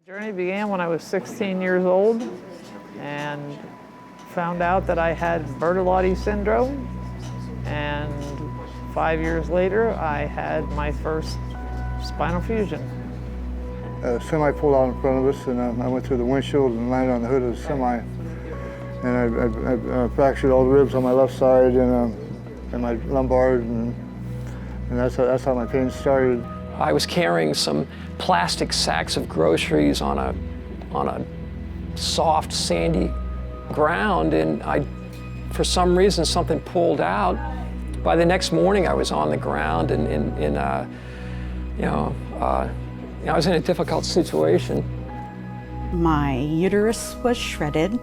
Journey began when I was 16 years old and found out that I had Bertolotti syndrome, and 5 years later I had my first spinal fusion. A semi pulled out in front of us, and I went through the windshield and landed on the hood of the semi. And I fractured all the ribs on my left side and my lumbar, and that's how my pain started. I was carrying some plastic sacks of groceries on a soft, sandy ground, and for some reason, something pulled out. By the next morning, I was on the ground, and I was in a difficult situation. My uterus was shredded.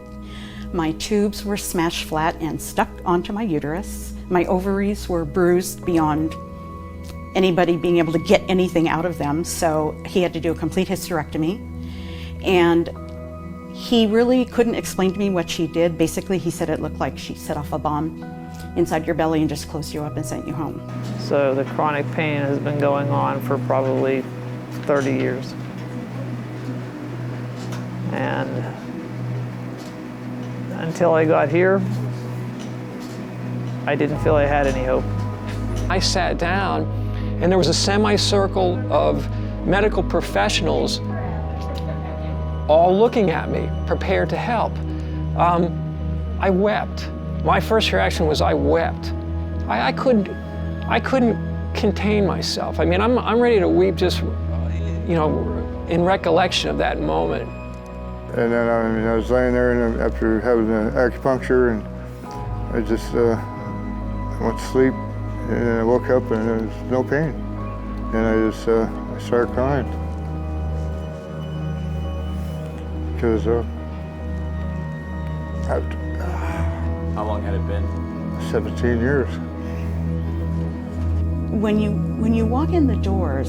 My tubes were smashed flat and stuck onto my uterus. My ovaries were bruised beyond anybody being able to get anything out of them, so he had to do a complete hysterectomy. And he really couldn't explain to me what she did. Basically, he said it looked like she set off a bomb inside your belly and just closed you up and sent you home. So the chronic pain has been going on for probably 30 years. And until I got here, I didn't feel I had any hope. I sat down, and there was a semicircle of medical professionals all looking at me, prepared to help. I wept. My first reaction was I wept. I couldn't contain myself. I mean, I'm ready to weep just, in recollection of that moment. And then I was laying there, and after having an acupuncture, and I just went to sleep, and I woke up and there was no pain. And I started crying. Because how long had it been? 17 years. When you walk in the doors,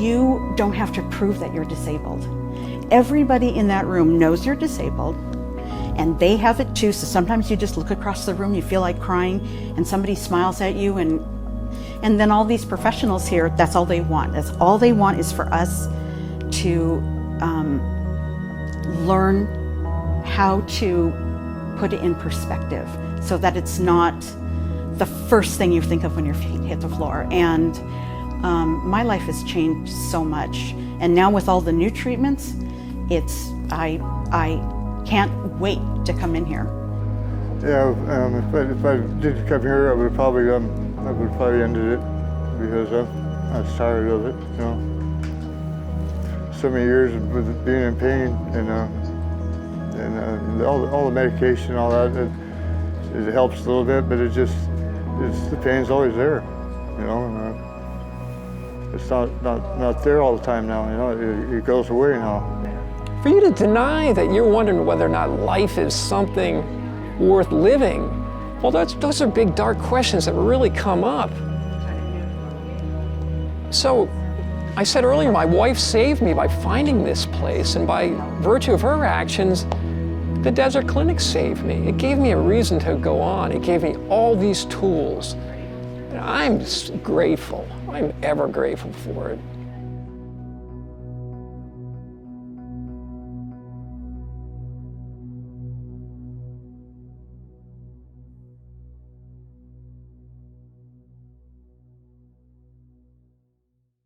you don't have to prove that you're disabled. Everybody in that room knows you're disabled, and they have it too, so sometimes you just look across the room, you feel like crying, and somebody smiles at you, and then all these professionals here, that's all they want. That's all they want is for us to learn how to put it in perspective so that it's not the first thing you think of when your feet hit the floor. And my life has changed so much. And now with all the new treatments, I can't wait to come in here. Yeah, if I did come here, I would probably ended it, because I was tired of it. So many years with being in pain, and all the medication and all that, it helps a little bit, but the pain's always there, it's not there all the time now, it goes away now. For you to deny that you're wondering whether or not life is something worth living, well, those are big, dark questions that really come up. So, I said earlier, my wife saved me by finding this place, and by virtue of her actions, the Desert Clinic saved me. It gave me a reason to go on. It gave me all these tools. And I'm just grateful. I'm ever grateful for it.